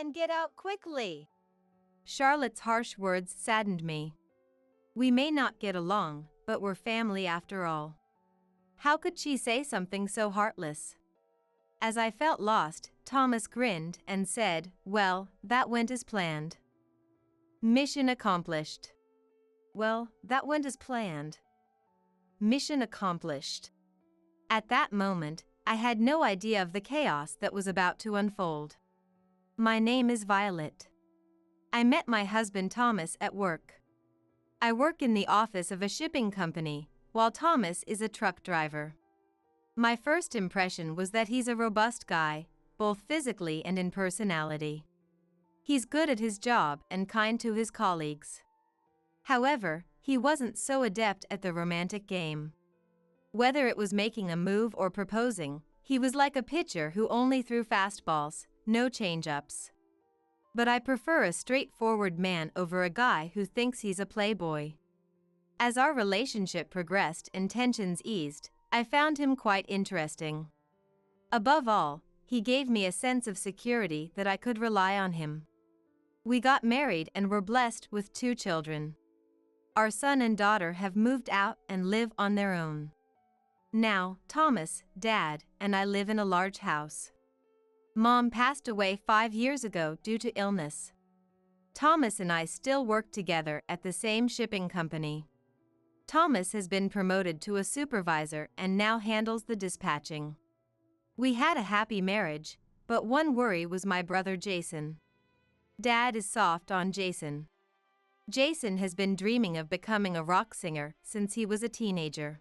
and get out quickly." Charlotte's harsh words saddened me. We may not get along, but we're family after all. How could she say something so heartless? As I felt lost, Thomas grinned and said, "Well, that went as planned." Mission accomplished. Well, that went as planned. Mission accomplished. At that moment, I had no idea of the chaos that was about to unfold. My name is Violet. I met my husband Thomas at work. I work in the office of a shipping company, while Thomas is a truck driver. My first impression was that he's a robust guy, both physically and in personality. He's good at his job and kind to his colleagues. However, he wasn't so adept at the romantic game. Whether it was making a move or proposing, he was like a pitcher who only threw fastballs, no change-ups. But I prefer a straightforward man over a guy who thinks he's a playboy. As our relationship progressed and tensions eased, I found him quite interesting. Above all, he gave me a sense of security that I could rely on him. We got married and were blessed with 2 children. Our son and daughter have moved out and live on their own. Now, Thomas, Dad, and I live in a large house. Mom passed away 5 years ago due to illness. Thomas and I still work together at the same shipping company. Thomas has been promoted to a supervisor and now handles the dispatching. We had a happy marriage, but one worry was my brother Jason. Dad is soft on Jason. Jason has been dreaming of becoming a rock singer since he was a teenager.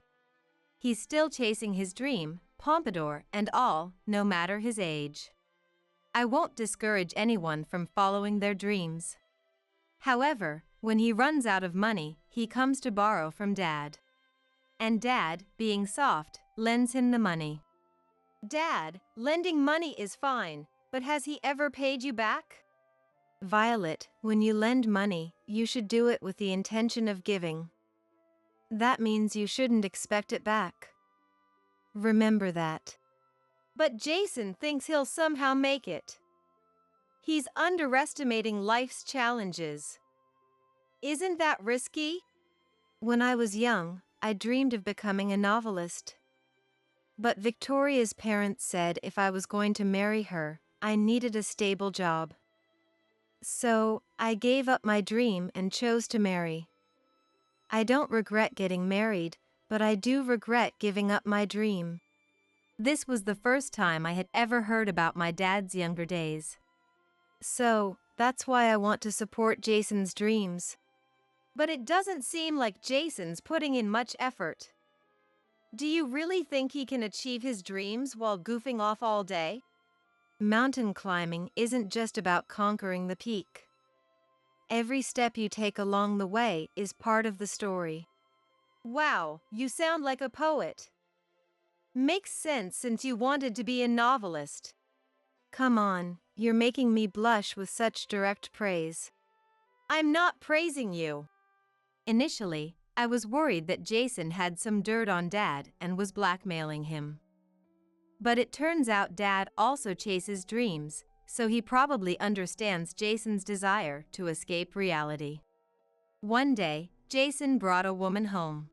He's still chasing his dream, pompadour and all, no matter his age. I won't discourage anyone from following their dreams. However, when he runs out of money, he comes to borrow from Dad. And Dad, being soft, lends him the money. "Dad, lending money is fine, but has he ever paid you back?" Violet, when you lend money, you should do it with the intention of giving. That means you shouldn't expect it back. Remember that. But Jason thinks he'll somehow make it. He's underestimating life's challenges. Isn't that risky? When I was young, I dreamed of becoming a novelist. But Victoria's parents said if I was going to marry her, I needed a stable job. So, I gave up my dream and chose to marry. I don't regret getting married, but I do regret giving up my dream. This was the first time I had ever heard about my dad's younger days. So, that's why I want to support Jason's dreams. But it doesn't seem like Jason's putting in much effort. Do you really think he can achieve his dreams while goofing off all day? Mountain climbing isn't just about conquering the peak. Every step you take along the way is part of the story. Wow, you sound like a poet. Makes sense since you wanted to be a novelist. Come on, you're making me blush with such direct praise. I'm not praising you. Initially, I was worried that Jason had some dirt on Dad and was blackmailing him. But it turns out Dad also chases dreams, so he probably understands Jason's desire to escape reality. One day, Jason brought a woman home.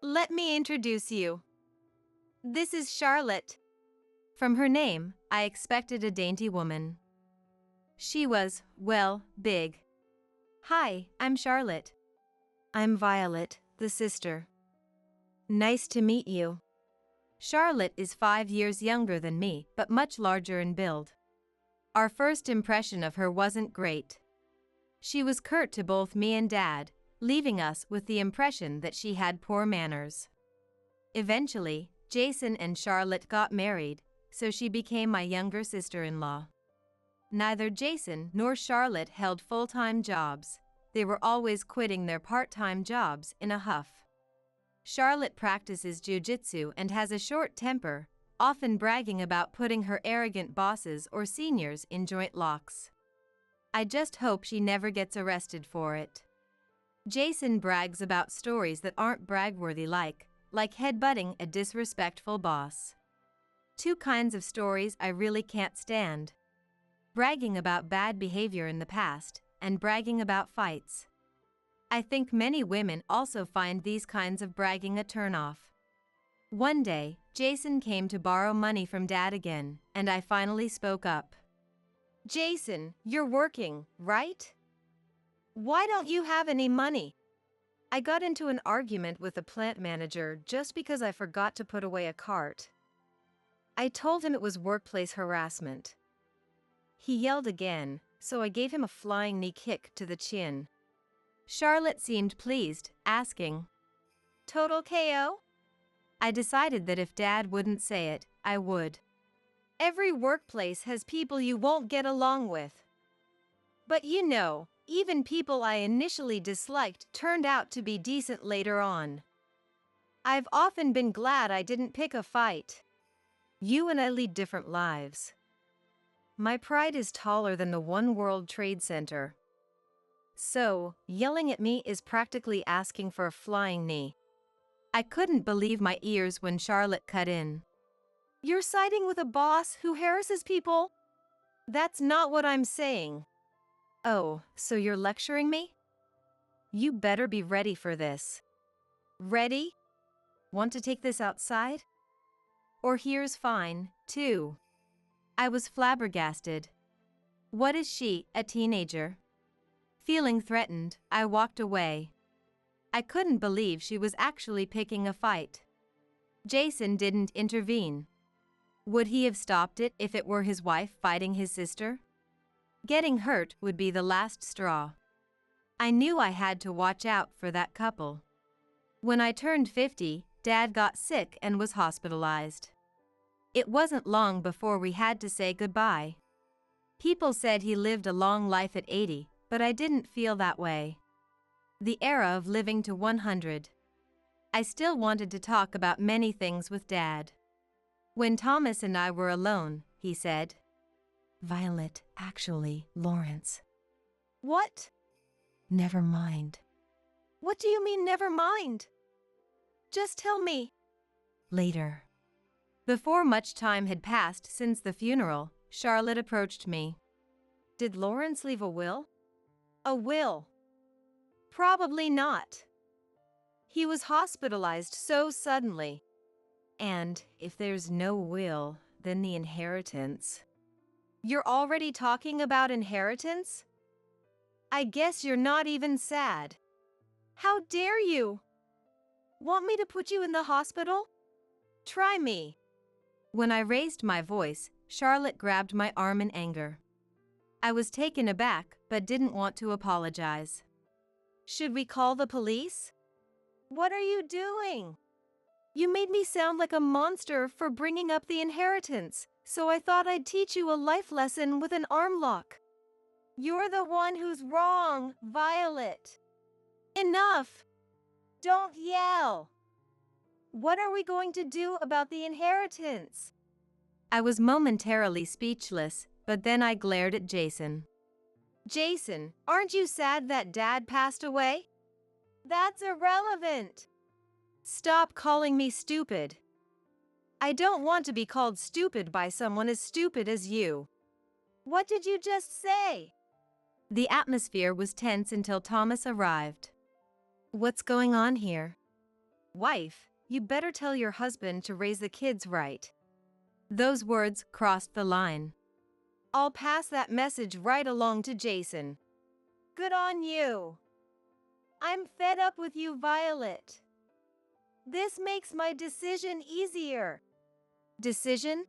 "Let me introduce you. This is Charlotte." From her name, I expected a dainty woman. She was, well, big. "Hi, I'm Charlotte." "I'm Violet, the sister." "Nice to meet you." Charlotte is 5 years younger than me, but much larger in build. Our first impression of her wasn't great. She was curt to both me and Dad, leaving us with the impression that she had poor manners. Eventually, Jason and Charlotte got married, so she became my younger sister-in-law. Neither Jason nor Charlotte held full-time jobs. They were always quitting their part-time jobs in a huff. Charlotte practices jiu-jitsu and has a short temper, often bragging about putting her arrogant bosses or seniors in joint locks. I just hope she never gets arrested for it. Jason brags about stories that aren't brag-worthy like headbutting a disrespectful boss. Two kinds of stories I really can't stand. bragging about bad behavior in the past, and bragging about fights. I think many women also find these kinds of bragging a turnoff. One day, Jason came to borrow money from Dad again, and I finally spoke up. Jason, you're working, right? Why don't you have any money? I got into an argument with the plant manager just because I forgot to put away a cart. I told him it was workplace harassment. He yelled again, so I gave him a flying knee kick to the chin. Charlotte seemed pleased, asking, Total KO? I decided that if Dad wouldn't say it, I would. Every workplace has people you won't get along with. But you know, even people I initially disliked turned out to be decent later on. I've often been glad I didn't pick a fight. You and I lead different lives. My pride is taller than the One World Trade Center. So, yelling at me is practically asking for a flying knee. I couldn't believe my ears when Charlotte cut in. You're siding with a boss who harasses people? That's not what I'm saying. Oh, so you're lecturing me? You better be ready for this. Ready? Want to take this outside? Or here's fine, too. I was flabbergasted. What is she, a teenager? Feeling threatened, I walked away. I couldn't believe she was actually picking a fight. Jason didn't intervene. Would he have stopped it if it were his wife fighting his sister? Getting hurt would be the last straw. I knew I had to watch out for that couple. When I turned 50, Dad got sick and was hospitalized. It wasn't long before we had to say goodbye. People said he lived a long life at 80, but I didn't feel that way. The era of living to 100. I still wanted to talk about many things with Dad. When Thomas and I were alone, he said, Violet, actually, Lawrence. What? Never mind. What do you mean, never mind? Just tell me. Later. Before much time had passed since the funeral, Charlotte approached me. Did Lawrence leave a will? A will? Probably not. He was hospitalized so suddenly. And if there's no will, then the inheritance. You're already talking about inheritance? I guess you're not even sad. How dare you? Want me to put you in the hospital? Try me. When I raised my voice, Charlotte grabbed my arm in anger. I was taken aback, but didn't want to apologize. Should we call the police? What are you doing? You made me sound like a monster for bringing up the inheritance, so I thought I'd teach you a life lesson with an arm lock. You're the one who's wrong, Violet. Enough! Don't yell! What are we going to do about the inheritance? I was momentarily speechless, but then I glared at Jason. Jason, aren't you sad that Dad passed away? That's irrelevant. Stop calling me stupid. I don't want to be called stupid by someone as stupid as you. What did you just say? The atmosphere was tense until Thomas arrived. What's going on here? Wife, you better tell your husband to raise the kids right. Those words crossed the line. I'll pass that message right along to Jason. Good on you. I'm fed up with you, Violet. This makes my decision easier. Decision?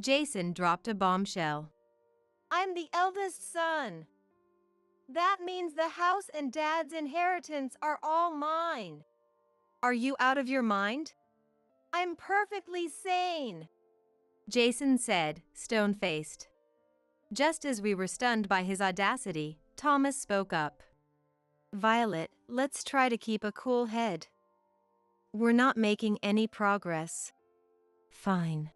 Jason dropped a bombshell. I'm the eldest son. That means the house and Dad's inheritance are all mine. Are you out of your mind? I'm perfectly sane, Jason said, stone-faced. Just as we were stunned by his audacity, Thomas spoke up. Violet, let's try to keep a cool head. We're not making any progress. Fine.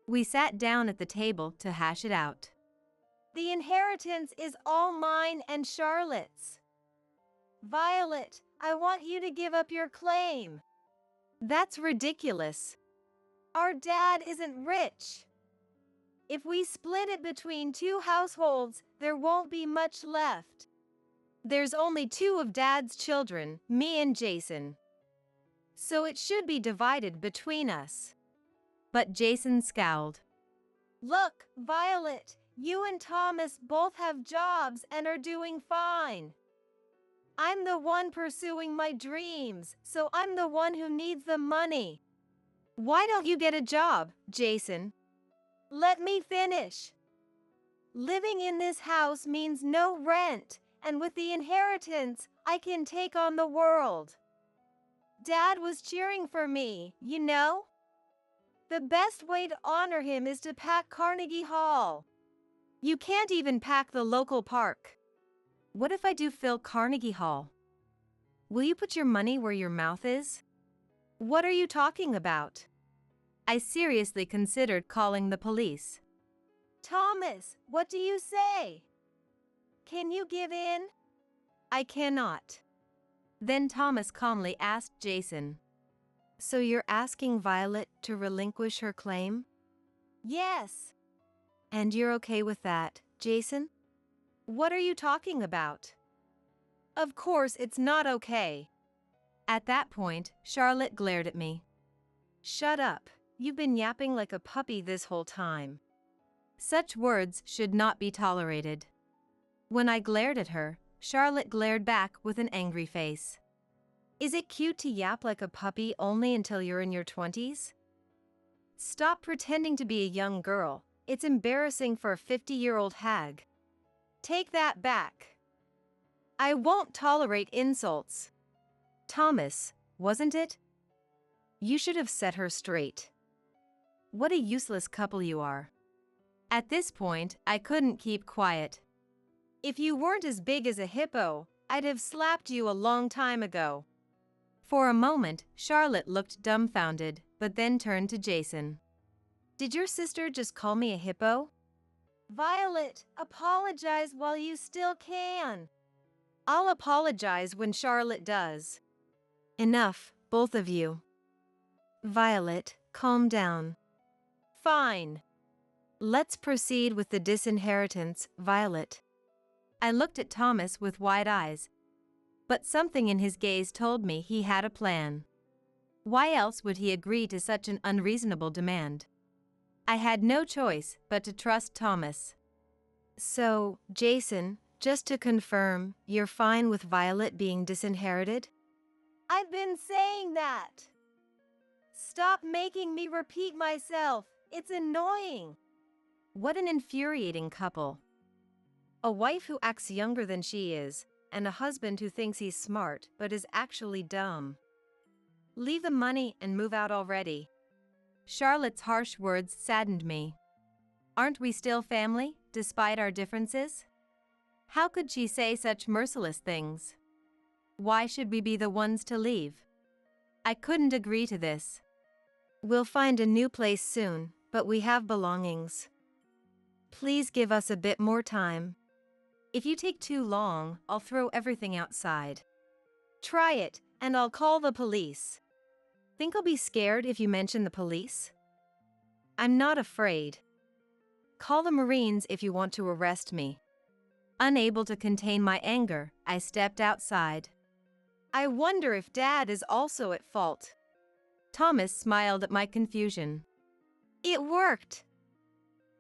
We sat down at the table to hash it out. The inheritance is all mine and Charlotte's. Violet, I want you to give up your claim. That's ridiculous. Our dad isn't rich. If we split it between two households, there won't be much left. There's only two of Dad's children, me and Jason. So it should be divided between us. But Jason scowled. Look, Violet, you and Thomas both have jobs and are doing fine. I'm the one pursuing my dreams, so I'm the one who needs the money. Why don't you get a job, Jason? Let me finish. Living in this house means no rent, and with the inheritance, I can take on the world. Dad was cheering for me, you know? The best way to honor him is to pack Carnegie Hall. You can't even pack the local park. What if I do fill Carnegie Hall? Will you put your money where your mouth is? What are you talking about? I seriously considered calling the police. Thomas, what do you say? Can you give in? I cannot. Then Thomas calmly asked Jason. So you're asking Violet to relinquish her claim? Yes. And you're okay with that, Jason? What are you talking about? Of course it's not okay. At that point, Charlotte glared at me. Shut up. You've been yapping like a puppy this whole time. Such words should not be tolerated. When I glared at her, Charlotte glared back with an angry face. Is it cute to yap like a puppy only until you're in your 20s? Stop pretending to be a young girl. It's embarrassing for a 50-year-old hag. Take that back. I won't tolerate insults. Thomas, wasn't it? You should have set her straight. What a useless couple you are. At this point, I couldn't keep quiet. If you weren't as big as a hippo, I'd have slapped you a long time ago. For a moment, Charlotte looked dumbfounded, but then turned to Jason. Did your sister just call me a hippo? Violet, apologize while you still can. I'll apologize when Charlotte does. Enough, both of you. Violet, calm down. Fine. Let's proceed with the disinheritance, Violet. I looked at Thomas with wide eyes, but something in his gaze told me he had a plan. Why else would he agree to such an unreasonable demand? I had no choice but to trust Thomas. So, Jason, just to confirm, you're fine with Violet being disinherited? I've been saying that. Stop making me repeat myself. It's annoying. What an infuriating couple. A wife who acts younger than she is, and a husband who thinks he's smart but is actually dumb. Leave the money and move out already. Charlotte's harsh words saddened me. Aren't we still family, despite our differences? How could she say such merciless things? Why should we be the ones to leave? I couldn't agree to this. We'll find a new place soon, but we have belongings. Please give us a bit more time. If you take too long, I'll throw everything outside. Try it, and I'll call the police. Think I'll be scared if you mention the police? I'm not afraid. Call the Marines if you want to arrest me. Unable to contain my anger, I stepped outside. I wonder if Dad is also at fault. Thomas smiled at my confusion. It worked.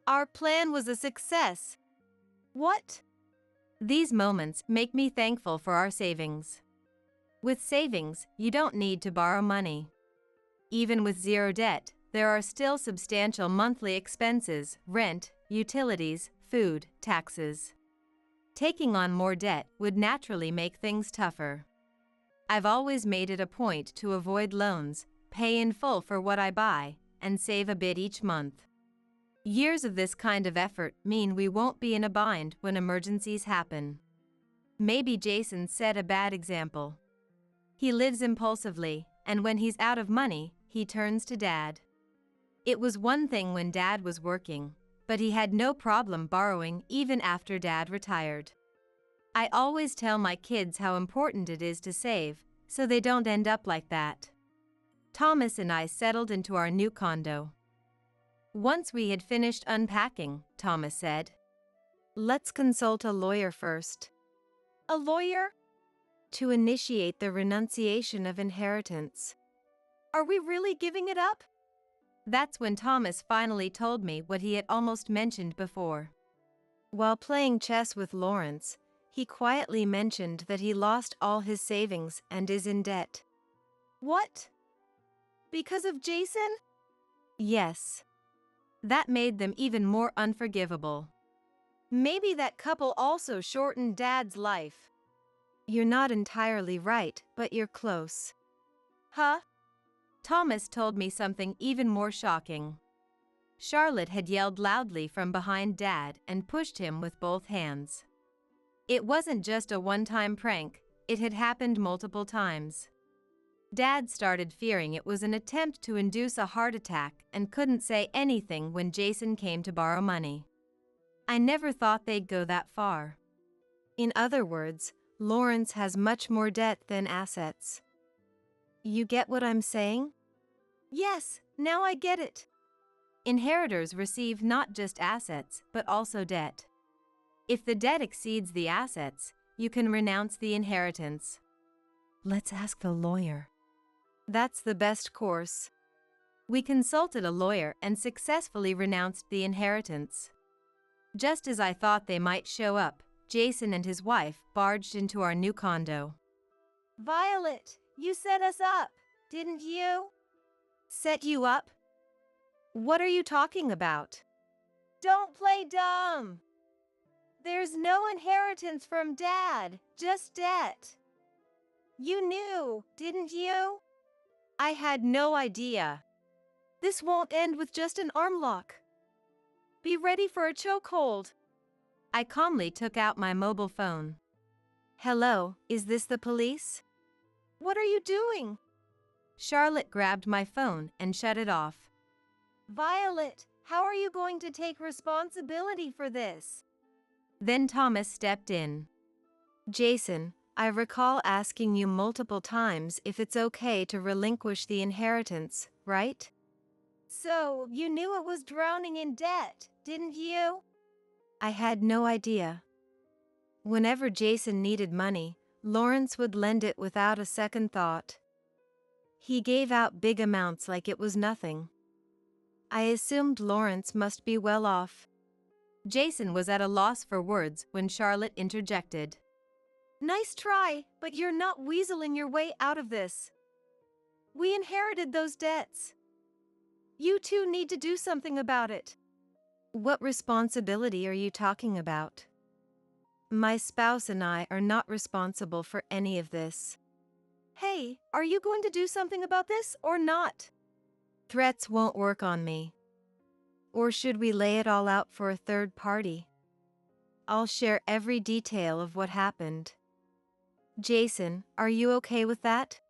Our plan was a success. What? These moments make me thankful for our savings. With savings, you don't need to borrow money. Even with zero debt, there are still substantial monthly expenses, rent, utilities, food, taxes. Taking on more debt would naturally make things tougher. I've always made it a point to avoid loans, pay in full for what I buy, and save a bit each month. Years of this kind of effort mean we won't be in a bind when emergencies happen. Maybe Jason set a bad example. He lives impulsively, and when he's out of money, he turns to Dad. It was one thing when Dad was working, but he had no problem borrowing even after Dad retired. I always tell my kids how important it is to save, so they don't end up like that. Thomas and I settled into our new condo. Once we had finished unpacking, Thomas said, Let's consult a lawyer first. A lawyer? To initiate the renunciation of inheritance. Are we really giving it up? That's when Thomas finally told me what he had almost mentioned before. While playing chess with Lawrence, he quietly mentioned that he lost all his savings and is in debt. What? Because of Jason? Yes. That made them even more unforgivable. Maybe that couple also shortened Dad's life. You're not entirely right, but you're close. Huh? Thomas told me something even more shocking. Charlotte had yelled loudly from behind Dad and pushed him with both hands. It wasn't just a one-time prank, it had happened multiple times. Dad started fearing it was an attempt to induce a heart attack and couldn't say anything when Jason came to borrow money. I never thought they'd go that far. In other words, Lawrence has much more debt than assets. You get what I'm saying? Yes, now I get it. Inheritors receive not just assets, but also debt. If the debt exceeds the assets, you can renounce the inheritance. Let's ask the lawyer. That's the best course. We consulted a lawyer and successfully renounced the inheritance. Just as I thought they might show up, Jason and his wife barged into our new condo. Violet, you set us up, didn't you? Set you up? What are you talking about? Don't play dumb. There's no inheritance from Dad, just debt. You knew, didn't you? I had no idea. This won't end with just an arm lock. Be ready for a chokehold. I calmly took out my mobile phone. Hello, is this the police? What are you doing? Charlotte grabbed my phone and shut it off. Violet, how are you going to take responsibility for this? Then Thomas stepped in. Jason, I recall asking you multiple times if it's okay to relinquish the inheritance, right? So, you knew it was drowning in debt, didn't you? I had no idea. Whenever Jason needed money, Lawrence would lend it without a second thought. He gave out big amounts like it was nothing. I assumed Lawrence must be well off. Jason was at a loss for words when Charlotte interjected. Nice try, but you're not weaseling your way out of this. We inherited those debts. You two need to do something about it. What responsibility are you talking about? My spouse and I are not responsible for any of this. Hey, are you going to do something about this or not? Threats won't work on me. Or should we lay it all out for a third party? I'll share every detail of what happened. Jason, are you okay with that?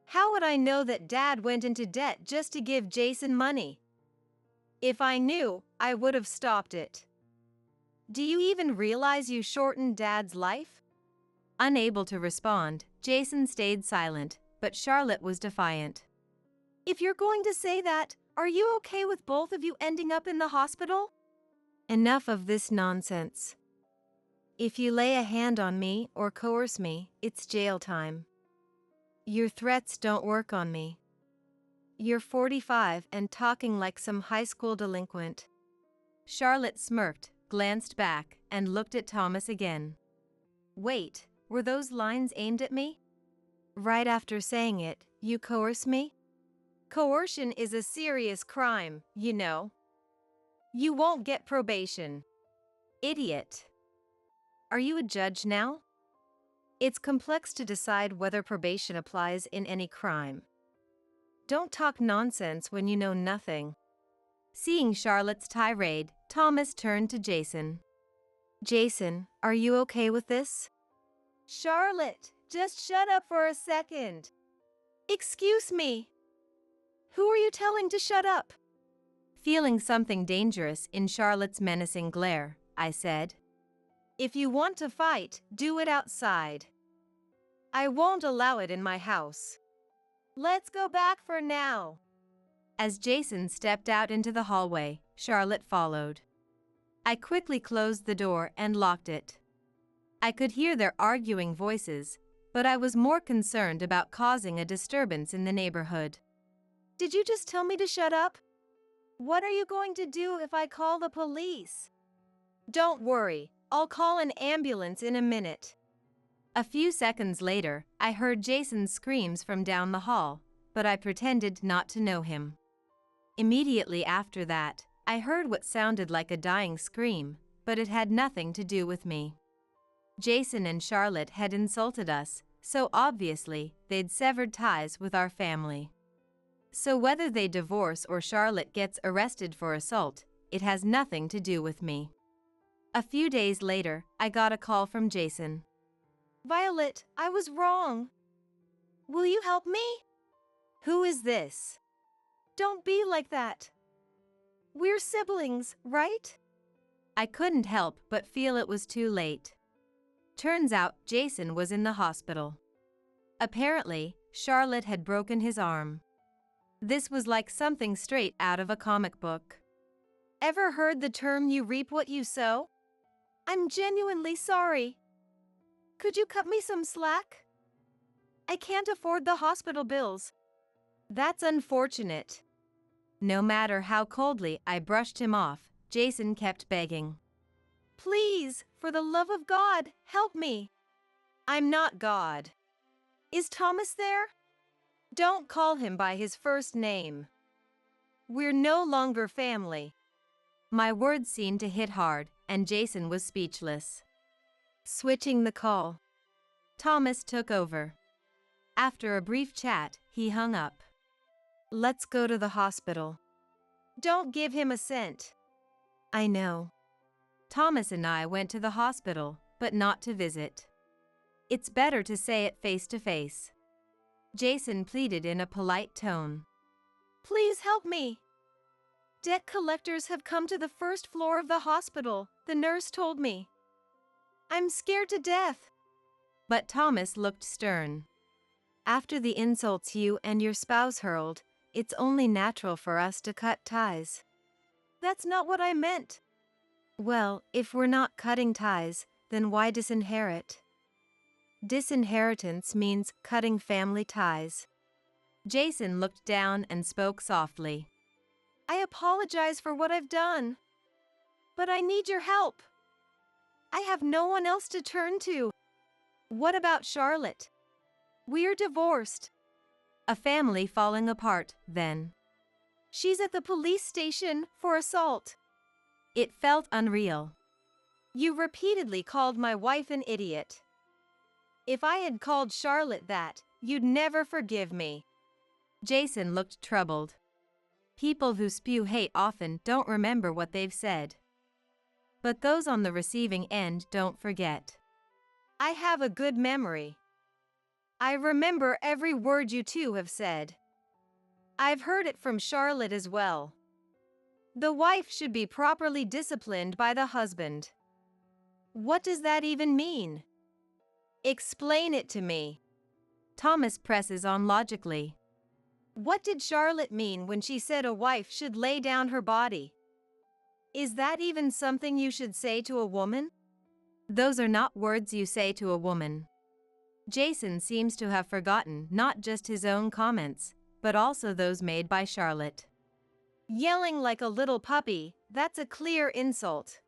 How would I know that Dad went into debt just to give Jason money? If I knew, I would have stopped it. Do you even realize you shortened Dad's life? Unable to respond, Jason stayed silent, but Charlotte was defiant. If you're going to say that, are you okay with both of you ending up in the hospital? Enough of this nonsense. If you lay a hand on me or coerce me, it's jail time. Your threats don't work on me. You're 45 and talking like some high school delinquent. Charlotte smirked, glanced back, and looked at Thomas again. Wait, were those lines aimed at me? Right after saying it, you coerce me? Coercion is a serious crime, you know. You won't get probation. Idiot. Are you a judge now? It's complex to decide whether probation applies in any crime. Don't talk nonsense when you know nothing. Seeing Charlotte's tirade, Thomas turned to Jason. Jason, are you okay with this? Charlotte, just shut up for a second. Excuse me. Who are you telling to shut up? Feeling something dangerous in Charlotte's menacing glare, I said. If you want to fight, do it outside. I won't allow it in my house. Let's go back for now. As Jason stepped out into the hallway, Charlotte followed. I quickly closed the door and locked it. I could hear their arguing voices, but I was more concerned about causing a disturbance in the neighborhood. Did you just tell me to shut up? What are you going to do if I call the police? Don't worry, I'll call an ambulance in a minute. A few seconds later, I heard Jason's screams from down the hall, but I pretended not to know him. Immediately after that, I heard what sounded like a dying scream, but it had nothing to do with me. Jason and Charlotte had insulted us, so obviously they'd severed ties with our family. So whether they divorce or Charlotte gets arrested for assault, it has nothing to do with me. A few days later, I got a call from Jason. Violet, I was wrong. Will you help me? Who is this? Don't be like that. We're siblings, right? I couldn't help but feel it was too late. Turns out Jason was in the hospital. Apparently, Charlotte had broken his arm. This was like something straight out of a comic book. Ever heard the term "you reap what you sow"? I'm genuinely sorry. Could you cut me some slack? I can't afford the hospital bills. That's unfortunate. No matter how coldly I brushed him off, Jason kept begging. Please, for the love of God, help me. I'm not God. Is Thomas there? Don't call him by his first name. We're no longer family. My words seemed to hit hard, and Jason was speechless. Switching the call. Thomas took over. After a brief chat, he hung up. Let's go to the hospital. Don't give him a cent. I know. Thomas and I went to the hospital, but not to visit. It's better to say it face to face. Jason pleaded in a polite tone. Please help me. Debt collectors have come to the first floor of the hospital, the nurse told me. I'm scared to death. But Thomas looked stern. After the insults you and your spouse hurled, it's only natural for us to cut ties. That's not what I meant. Well, if we're not cutting ties, then why disinherit? Disinheritance means cutting family ties. Jason looked down and spoke softly. I apologize for what I've done. But I need your help. I have no one else to turn to. What about Charlotte? We're divorced. A family falling apart, then. She's at the police station for assault. It felt unreal. You repeatedly called my wife an idiot. If I had called Charlotte that, you'd never forgive me. Jason looked troubled. People who spew hate often don't remember what they've said. But those on the receiving end don't forget. I have a good memory. I remember every word you two have said. I've heard it from Charlotte as well. The wife should be properly disciplined by the husband. What does that even mean? Explain it to me. Thomas presses on logically. What did Charlotte mean when she said a wife should lay down her body? Is that even something you should say to a woman? Those are not words you say to a woman. Jason seems to have forgotten not just his own comments, but also those made by Charlotte. Yelling like a little puppy, that's a clear insult.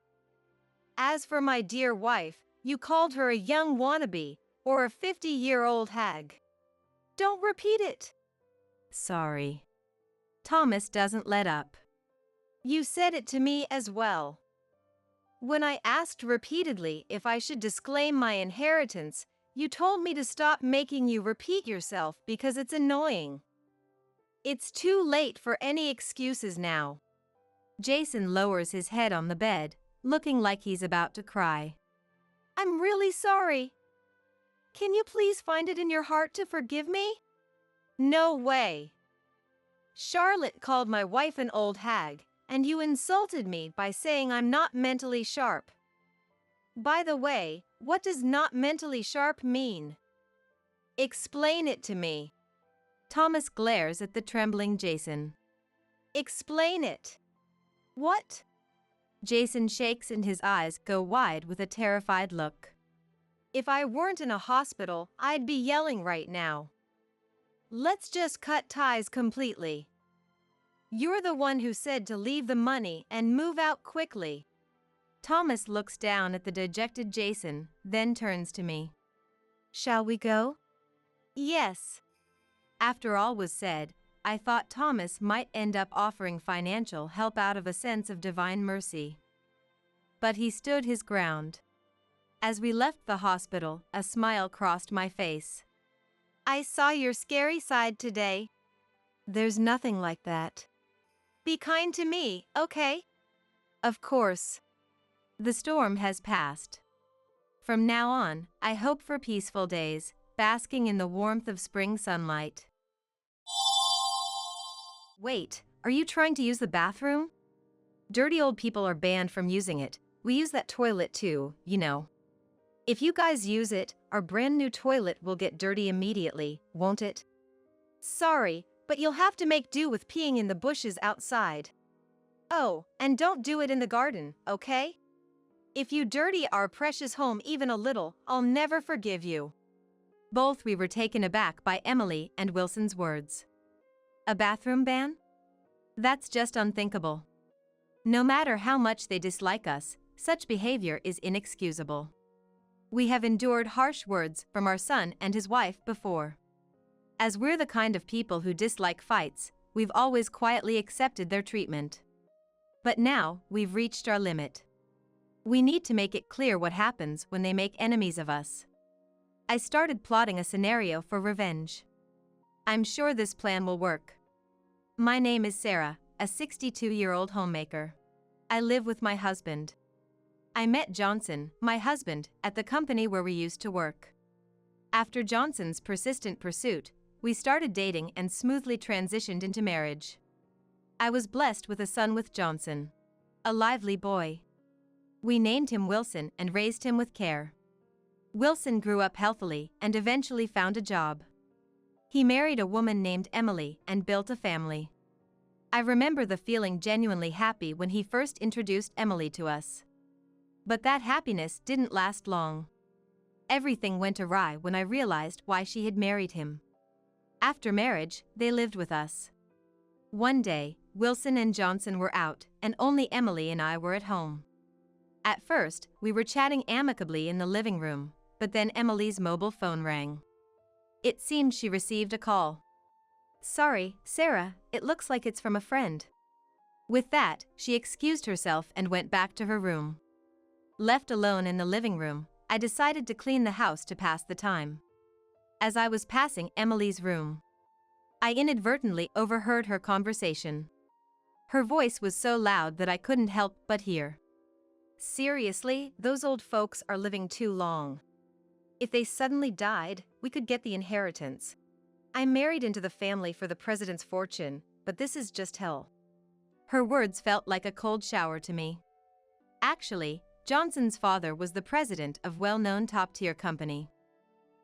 As for my dear wife, you called her a young wannabe, or a 50-year-old hag. Don't repeat it. Sorry. Thomas doesn't let up. You said it to me as well. When I asked repeatedly if I should disclaim my inheritance, you told me to stop making you repeat yourself because it's annoying. It's too late for any excuses now. Jason lowers his head on the bed, looking like he's about to cry. I'm really sorry. Can you please find it in your heart to forgive me? No way. Charlotte called my wife an old hag, and you insulted me by saying I'm not mentally sharp. By the way, what does not mentally sharp mean? Explain it to me. Thomas glares at the trembling Jason. Explain it. What? Jason shakes and his eyes go wide with a terrified look. If I weren't in a hospital, I'd be yelling right now. Let's just cut ties completely. You're the one who said to leave the money and move out quickly. Thomas looks down at the dejected Jason, then turns to me. Shall we go? Yes. After all was said, I thought Thomas might end up offering financial help out of a sense of divine mercy. But he stood his ground. As we left the hospital, a smile crossed my face. I saw your scary side today. There's nothing like that. Be kind to me, okay? Of course. The storm has passed. From now on, I hope for peaceful days, basking in the warmth of spring sunlight. Wait, are you trying to use the bathroom? Dirty old people are banned from using it. We use that toilet too, you know. If you guys use it, our brand new toilet will get dirty immediately, won't it? Sorry, but you'll have to make do with peeing in the bushes outside. Oh, and don't do it in the garden, okay? If you dirty our precious home even a little, I'll never forgive you. Both we were taken aback by Emily and Wilson's words. A bathroom ban? That's just unthinkable. No matter how much they dislike us, such behavior is inexcusable. We have endured harsh words from our son and his wife before. As we're the kind of people who dislike fights, we've always quietly accepted their treatment. But now, we've reached our limit. We need to make it clear what happens when they make enemies of us. I started plotting a scenario for revenge. I'm sure this plan will work. My name is Sarah, a 62-year-old homemaker. I live with my husband. I met Johnson, my husband, at the company where we used to work. After Johnson's persistent pursuit, we started dating and smoothly transitioned into marriage. I was blessed with a son with Johnson. A lively boy. We named him Wilson and raised him with care. Wilson grew up healthily and eventually found a job. He married a woman named Emily and built a family. I remember the feeling genuinely happy when he first introduced Emily to us. But that happiness didn't last long. Everything went awry when I realized why she had married him. After marriage, they lived with us. One day, Wilson and Johnson were out, and only Emily and I were at home. At first, we were chatting amicably in the living room, but then Emily's mobile phone rang. It seemed she received a call. Sorry, Sarah, it looks like it's from a friend. With that, she excused herself and went back to her room. Left alone in the living room, I decided to clean the house to pass the time. As I was passing Emily's room, I inadvertently overheard her conversation. Her voice was so loud that I couldn't help but hear. Seriously, those old folks are living too long. If they suddenly died, we could get the inheritance. I married into the family for the president's fortune, but this is just hell. Her words felt like a cold shower to me. Actually, Johnson's father was the president of well-known top-tier company.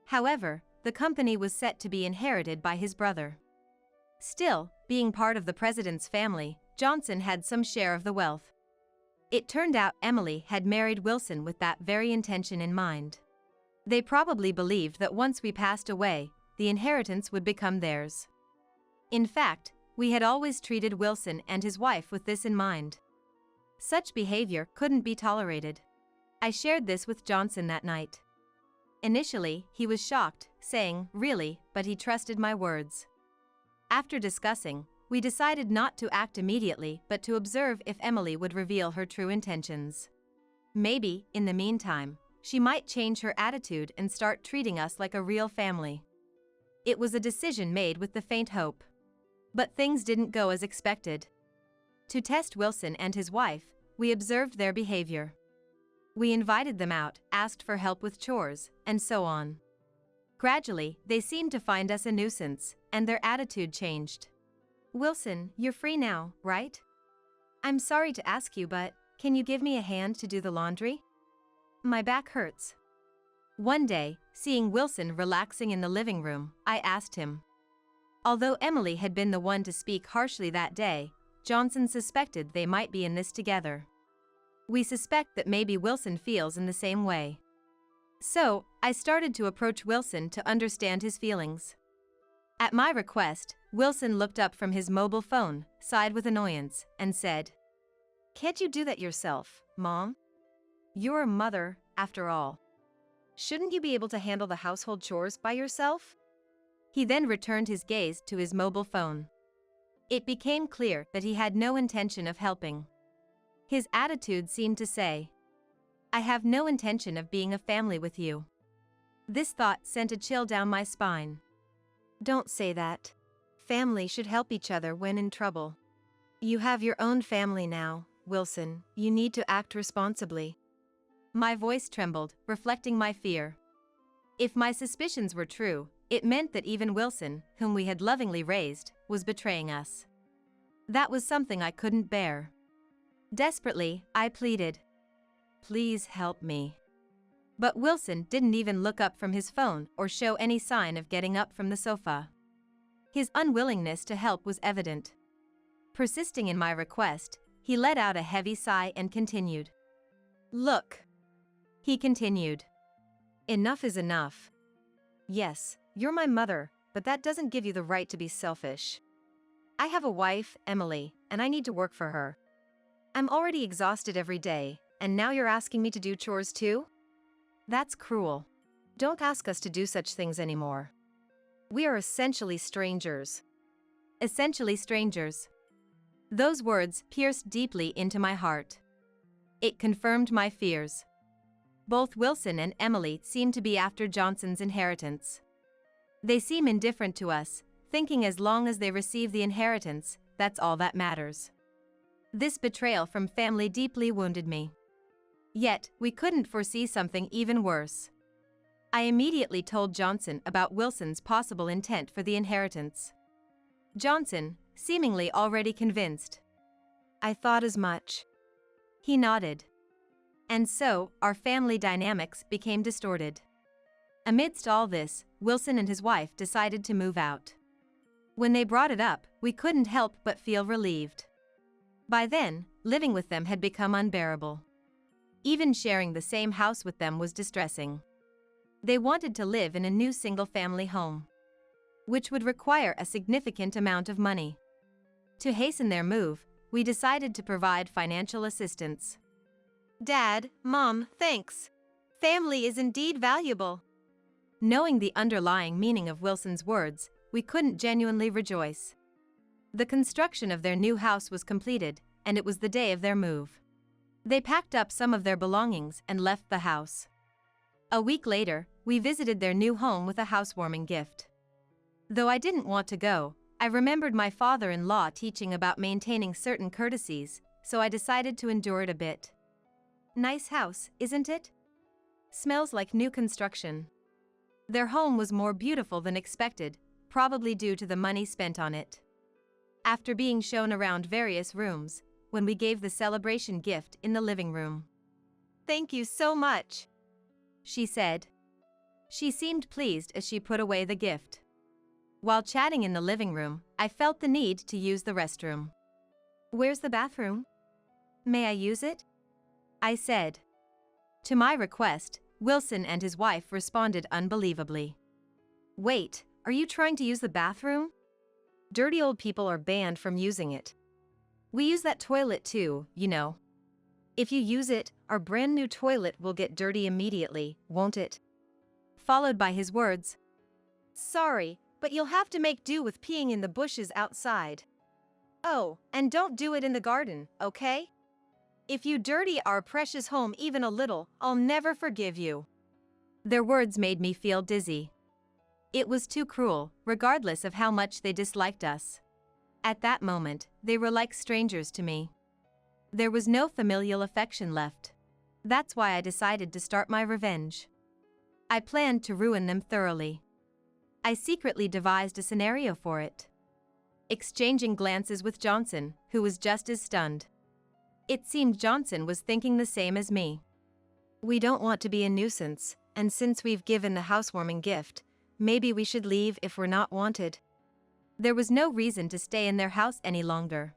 However, the company was set to be inherited by his brother. Still, being part of the president's family, Johnson had some share of the wealth. It turned out Emily had married Wilson with that very intention in mind. They probably believed that once we passed away, the inheritance would become theirs. In fact, we had always treated Wilson and his wife with this in mind. Such behavior couldn't be tolerated. I shared this with Johnson that night. Initially, he was shocked, saying, "Really?" but he trusted my words. After discussing, we decided not to act immediately but to observe if Emily would reveal her true intentions. Maybe, in the meantime, she might change her attitude and start treating us like a real family. It was a decision made with the faint hope. But things didn't go as expected. To test Wilson and his wife, we observed their behavior. We invited them out, asked for help with chores, and so on. Gradually, they seemed to find us a nuisance, and their attitude changed. "Wilson, you're free now, right? I'm sorry to ask you, but can you give me a hand to do the laundry? My back hurts." One day, seeing Wilson relaxing in the living room, I asked him. Although Emily had been the one to speak harshly that day, Johnson suspected they might be in this together. We suspect that maybe Wilson feels in the same way. So, I started to approach Wilson to understand his feelings. At my request, Wilson looked up from his mobile phone, sighed with annoyance, and said, "Can't you do that yourself, Mom? You're a mother, after all. Shouldn't you be able to handle the household chores by yourself?" He then returned his gaze to his mobile phone. It became clear that he had no intention of helping. His attitude seemed to say, "I have no intention of being a family with you." This thought sent a chill down my spine. Don't say that. Family should help each other when in trouble. You have your own family now, Wilson. You need to act responsibly. My voice trembled, reflecting my fear. If my suspicions were true, it meant that even Wilson, whom we had lovingly raised, was betraying us. That was something I couldn't bear. Desperately, I pleaded, "Please help me." But Wilson didn't even look up from his phone or show any sign of getting up from the sofa. His unwillingness to help was evident. Persisting in my request, he let out a heavy sigh and continued. "Look," he continued. "Enough is enough. Yes, you're my mother, but that doesn't give you the right to be selfish. I have a wife, Emily, and I need to work for her. I'm already exhausted every day, and now you're asking me to do chores too? That's cruel. Don't ask us to do such things anymore. We are essentially strangers." Essentially strangers. Those words pierced deeply into my heart. It confirmed my fears. Both Wilson and Emily seem to be after Johnson's inheritance. They seem indifferent to us, thinking as long as they receive the inheritance, that's all that matters. This betrayal from family deeply wounded me. Yet, we couldn't foresee something even worse. I immediately told Johnson about Wilson's possible intent for the inheritance. Johnson, seemingly already convinced. "I thought as much." He nodded. And so, our family dynamics became distorted. Amidst all this, Wilson and his wife decided to move out. When they brought it up, we couldn't help but feel relieved. By then, living with them had become unbearable. Even sharing the same house with them was distressing. They wanted to live in a new single-family home, which would require a significant amount of money. To hasten their move, we decided to provide financial assistance. "Dad, Mom, thanks. Family is indeed valuable." Knowing the underlying meaning of Wilson's words, we couldn't genuinely rejoice. The construction of their new house was completed, and it was the day of their move. They packed up some of their belongings and left the house. A week later, we visited their new home with a housewarming gift. Though I didn't want to go, I remembered my father-in-law teaching about maintaining certain courtesies, so I decided to endure it a bit. "Nice house, isn't it? Smells like new construction." Their home was more beautiful than expected, probably due to the money spent on it. After being shown around various rooms, when we gave the celebration gift in the living room. "Thank you so much," she said. She seemed pleased as she put away the gift. While chatting in the living room, I felt the need to use the restroom. "Where's the bathroom? May I use it?" I said. To my request, Wilson and his wife responded unbelievably. "Wait, are you trying to use the bathroom? Dirty old people are banned from using it. We use that toilet too, you know. If you use it, our brand new toilet will get dirty immediately, won't it?" Followed by his words, "Sorry, but you'll have to make do with peeing in the bushes outside. Oh, and don't do it in the garden, okay? If you dirty our precious home even a little, I'll never forgive you." Their words made me feel dizzy. It was too cruel, regardless of how much they disliked us. At that moment, they were like strangers to me. There was no familial affection left. That's why I decided to start my revenge. I planned to ruin them thoroughly. I secretly devised a scenario for it. Exchanging glances with Johnson, who was just as stunned. It seemed Johnson was thinking the same as me. "We don't want to be a nuisance, and since we've given the housewarming gift, maybe we should leave if we're not wanted." There was no reason to stay in their house any longer.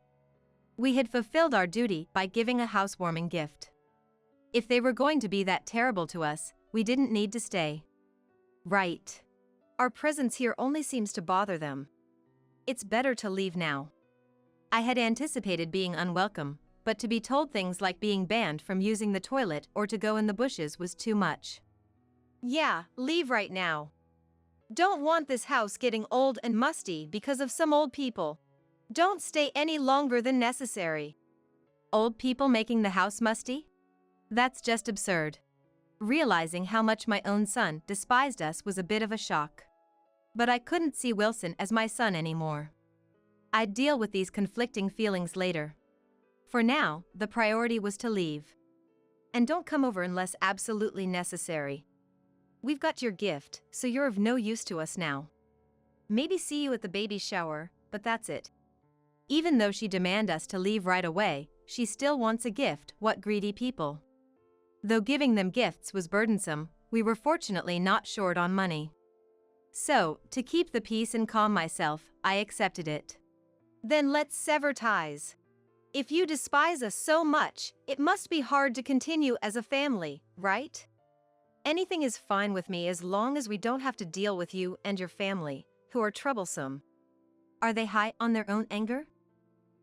We had fulfilled our duty by giving a housewarming gift. If they were going to be that terrible to us, we didn't need to stay. Right. Our presence here only seems to bother them. It's better to leave now. I had anticipated being unwelcome, but to be told things like being banned from using the toilet or to go in the bushes was too much. Yeah, leave right now. Don't want this house getting old and musty because of some old people. Don't stay any longer than necessary. Old people making the house musty? That's just absurd. Realizing how much my own son despised us was a bit of a shock. But I couldn't see Wilson as my son anymore. I'd deal with these conflicting feelings later. For now, the priority was to leave. And don't come over unless absolutely necessary. We've got your gift, so you're of no use to us now. Maybe see you at the baby shower, but that's it. Even though she demanded us to leave right away, she still wants a gift. What greedy people. Though giving them gifts was burdensome, we were fortunately not short on money. So, to keep the peace and calm myself, I accepted it. Then let's sever ties. If you despise us so much, it must be hard to continue as a family, right? Anything is fine with me as long as we don't have to deal with you and your family, who are troublesome. Are they high on their own anger?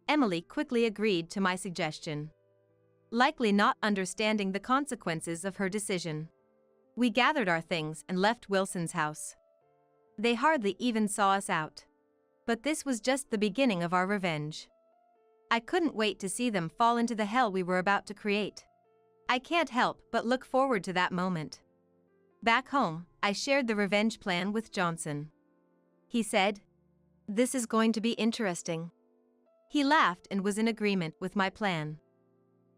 Emily quickly agreed to my suggestion, likely not understanding the consequences of her decision. We gathered our things and left Wilson's house. They hardly even saw us out. But this was just the beginning of our revenge. I couldn't wait to see them fall into the hell we were about to create. I can't help but look forward to that moment. Back home, I shared the revenge plan with Johnson. He said, "This is going to be interesting." He laughed and was in agreement with my plan.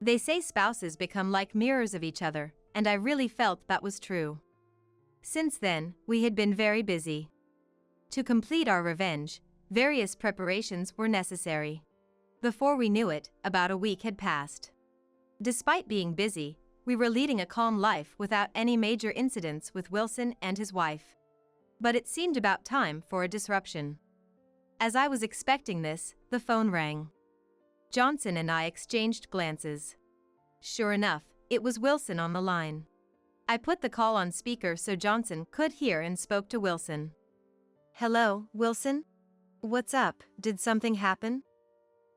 They say spouses become like mirrors of each other, and I really felt that was true. Since then, we had been very busy. To complete our revenge, various preparations were necessary. Before we knew it, about a week had passed. Despite being busy, we were leading a calm life without any major incidents with Wilson and his wife. But it seemed about time for a disruption. As I was expecting this, the phone rang. Johnson and I exchanged glances. Sure enough, it was Wilson on the line. I put the call on speaker so Johnson could hear and spoke to Wilson. "Hello, Wilson? What's up? Did something happen?"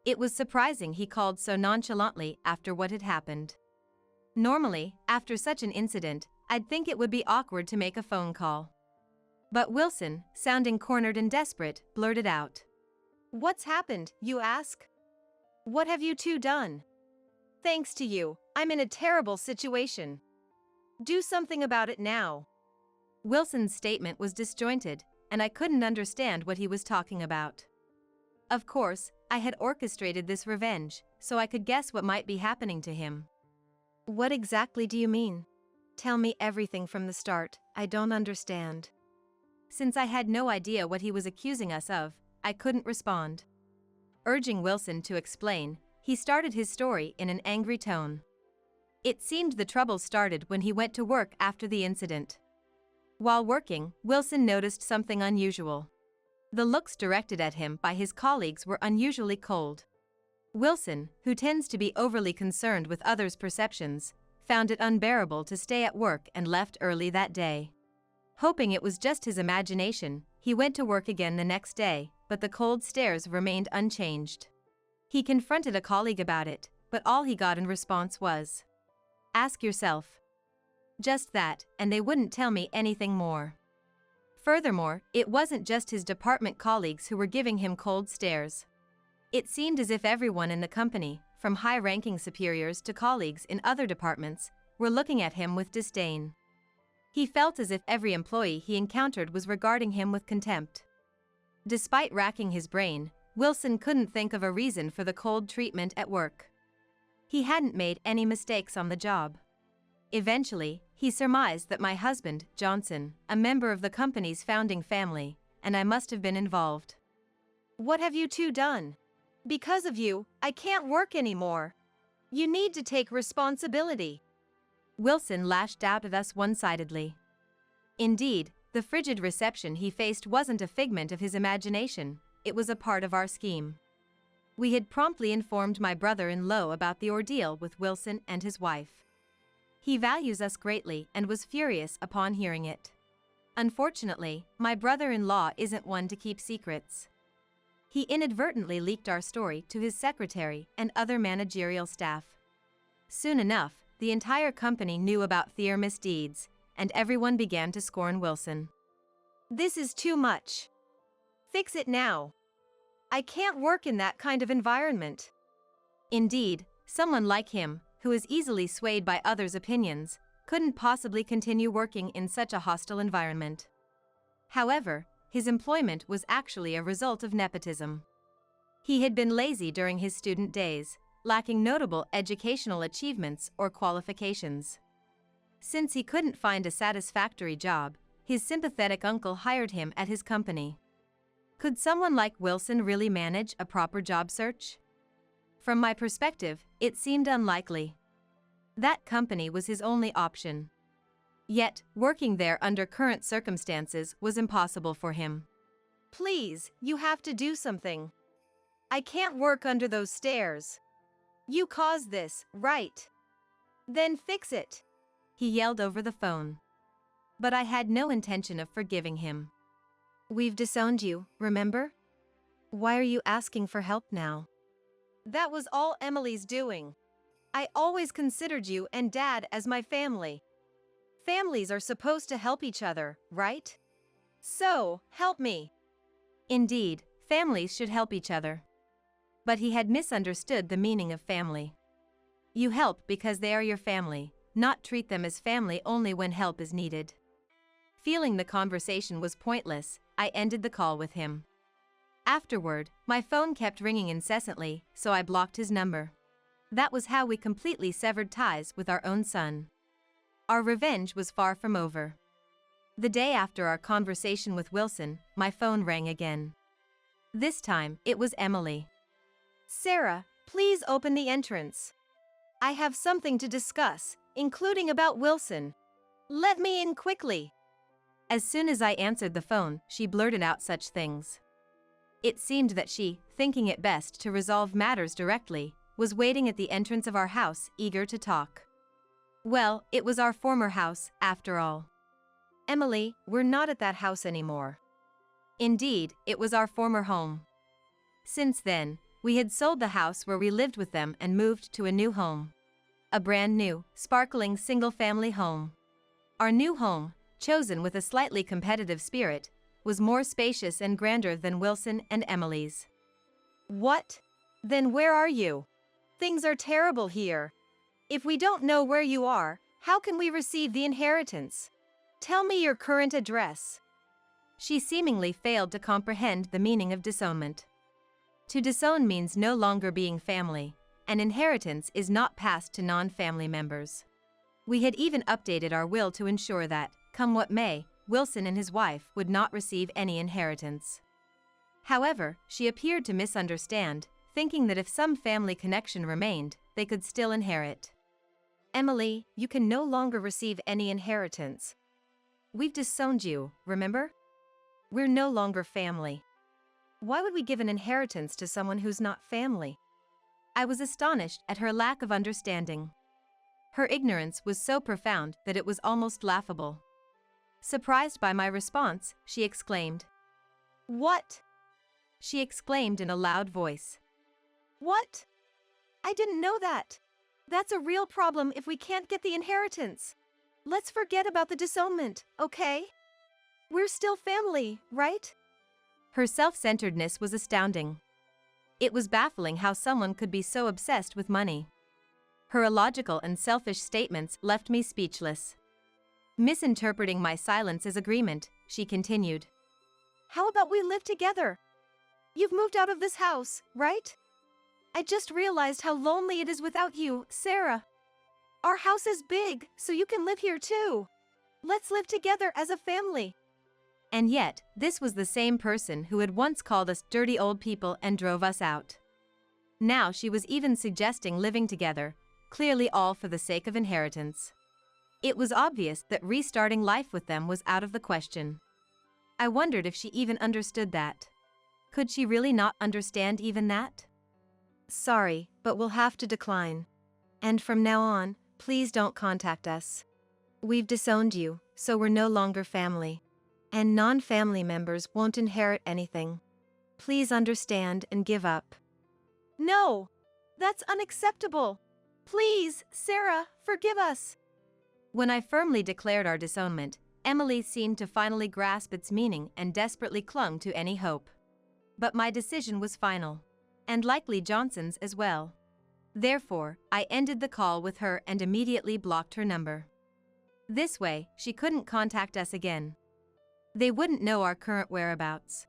It was surprising he called so nonchalantly after what had happened. Normally, after such an incident, I'd think it would be awkward to make a phone call. But Wilson, sounding cornered and desperate, blurted out. "What's happened, you ask? What have you two done? Thanks to you, I'm in a terrible situation. Do something about it now." Wilson's statement was disjointed, and I couldn't understand what he was talking about. Of course, I had orchestrated this revenge, so I could guess what might be happening to him. "What exactly do you mean? Tell me everything from the start, I don't understand." Since I had no idea what he was accusing us of, I couldn't respond. Urging Wilson to explain, he started his story in an angry tone. It seemed the trouble started when he went to work after the incident. While working, Wilson noticed something unusual. The looks directed at him by his colleagues were unusually cold. Wilson, who tends to be overly concerned with others' perceptions, found it unbearable to stay at work and left early that day. Hoping it was just his imagination, he went to work again the next day, but the cold stares remained unchanged. He confronted a colleague about it, but all he got in response was, "Ask yourself." Just that, and they wouldn't tell me anything more. Furthermore, it wasn't just his department colleagues who were giving him cold stares. It seemed as if everyone in the company, from high-ranking superiors to colleagues in other departments, were looking at him with disdain. He felt as if every employee he encountered was regarding him with contempt. Despite racking his brain, Wilson couldn't think of a reason for the cold treatment at work. He hadn't made any mistakes on the job. Eventually, he surmised that my husband, Johnson, a member of the company's founding family, and I must have been involved. "What have you two done? Because of you, I can't work anymore. You need to take responsibility." Wilson lashed out at us one-sidedly. Indeed, the frigid reception he faced wasn't a figment of his imagination, it was a part of our scheme. We had promptly informed my brother-in-law about the ordeal with Wilson and his wife. He values us greatly and was furious upon hearing it. Unfortunately, my brother-in-law isn't one to keep secrets. He inadvertently leaked our story to his secretary and other managerial staff. Soon enough, the entire company knew about their misdeeds, and everyone began to scorn Wilson. This is too much. Fix it now. I can't work in that kind of environment. Indeed, someone like him, who is easily swayed by others' opinions, couldn't possibly continue working in such a hostile environment. However, his employment was actually a result of nepotism. He had been lazy during his student days, lacking notable educational achievements or qualifications. Since he couldn't find a satisfactory job, his sympathetic uncle hired him at his company. Could someone like Wilson really manage a proper job search? From my perspective, it seemed unlikely. That company was his only option. Yet, working there under current circumstances was impossible for him. Please, you have to do something. I can't work under those stairs. You caused this, right? Then fix it, he yelled over the phone. But I had no intention of forgiving him. We've disowned you, remember? Why are you asking for help now? That was all Emily's doing. I always considered you and Dad as my family. Families are supposed to help each other, right? So, help me. Indeed, families should help each other. But he had misunderstood the meaning of family. You help because they are your family, not treat them as family only when help is needed. Feeling the conversation was pointless, I ended the call with him. Afterward, my phone kept ringing incessantly, so I blocked his number. That was how we completely severed ties with our own son. Our revenge was far from over. The day after our conversation with Wilson, my phone rang again. This time, it was Emily. Sarah, please open the entrance. I have something to discuss, including about Wilson. Let me in quickly. As soon as I answered the phone, she blurted out such things. It seemed that she, thinking it best to resolve matters directly, was waiting at the entrance of our house, eager to talk. Well, it was our former house, after all. Emily, we're not at that house anymore. Indeed, it was our former home. Since then, we had sold the house where we lived with them and moved to a new home. A brand new, sparkling single-family home. Our new home, chosen with a slightly competitive spirit, was more spacious and grander than Wilson and Emily's. What? Then where are you? Things are terrible here. If we don't know where you are, how can we receive the inheritance? Tell me your current address. She seemingly failed to comprehend the meaning of disownment. To disown means no longer being family, and inheritance is not passed to non-family members. We had even updated our will to ensure that, come what may, Wilson and his wife would not receive any inheritance. However, she appeared to misunderstand, thinking that if some family connection remained, they could still inherit. Emily, you can no longer receive any inheritance. We've disowned you, remember? We're no longer family. Why would we give an inheritance to someone who's not family? I was astonished at her lack of understanding. Her ignorance was so profound that it was almost laughable. Surprised by my response, she exclaimed. What? She exclaimed in a loud voice. What? I didn't know that. That's a real problem if we can't get the inheritance. Let's forget about the disownment, okay? We're still family, right? Her self-centeredness was astounding. It was baffling how someone could be so obsessed with money. Her illogical and selfish statements left me speechless. Misinterpreting my silence as agreement, she continued. How about we live together? You've moved out of this house, right? I just realized how lonely it is without you, Sarah. Our house is big, so you can live here too. Let's live together as a family. And yet, this was the same person who had once called us dirty old people and drove us out. Now she was even suggesting living together, clearly all for the sake of inheritance. It was obvious that restarting life with them was out of the question. I wondered if she even understood that. Could she really not understand even that? Sorry, but we'll have to decline. And from now on, please don't contact us. We've disowned you, so we're no longer family. And non-family members won't inherit anything. Please understand and give up. No! That's unacceptable! Please, Sarah, forgive us! When I firmly declared our disownment, Emily seemed to finally grasp its meaning and desperately clung to any hope. But my decision was final. And likely Johnson's as well. Therefore, I ended the call with her and immediately blocked her number. This way, she couldn't contact us again. They wouldn't know our current whereabouts.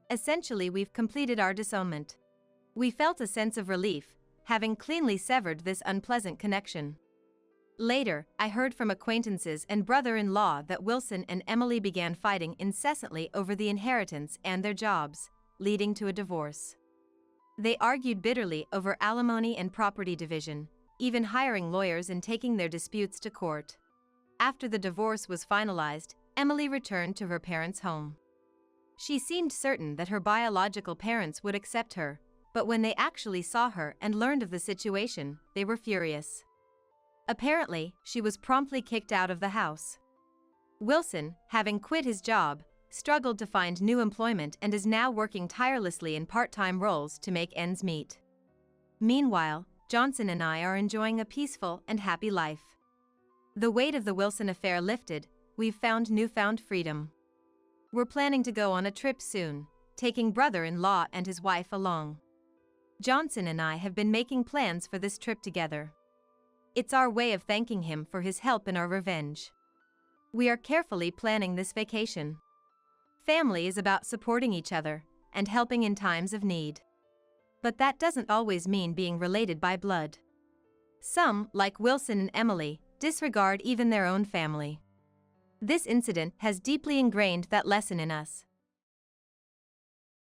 Essentially, we've completed our disownment. We felt a sense of relief, having cleanly severed this unpleasant connection. Later, I heard from acquaintances and brother-in-law that Wilson and Emily began fighting incessantly over the inheritance and their jobs, leading to a divorce. They argued bitterly over alimony and property division, even hiring lawyers and taking their disputes to court. After the divorce was finalized, Emily returned to her parents' home. She seemed certain that her biological parents would accept her, but when they actually saw her and learned of the situation, they were furious. Apparently, she was promptly kicked out of the house. Wilson, having quit his job, struggled to find new employment and is now working tirelessly in part-time roles to make ends meet. Meanwhile, Johnson and I are enjoying a peaceful and happy life. The weight of the Wilson affair lifted, we've found newfound freedom. We're planning to go on a trip soon, taking brother-in-law and his wife along. Johnson and I have been making plans for this trip together. It's our way of thanking him for his help in our revenge. We are carefully planning this vacation. Family is about supporting each other and helping in times of need. But that doesn't always mean being related by blood. Some, like Wilson and Emily, disregard even their own family. This incident has deeply ingrained that lesson in us.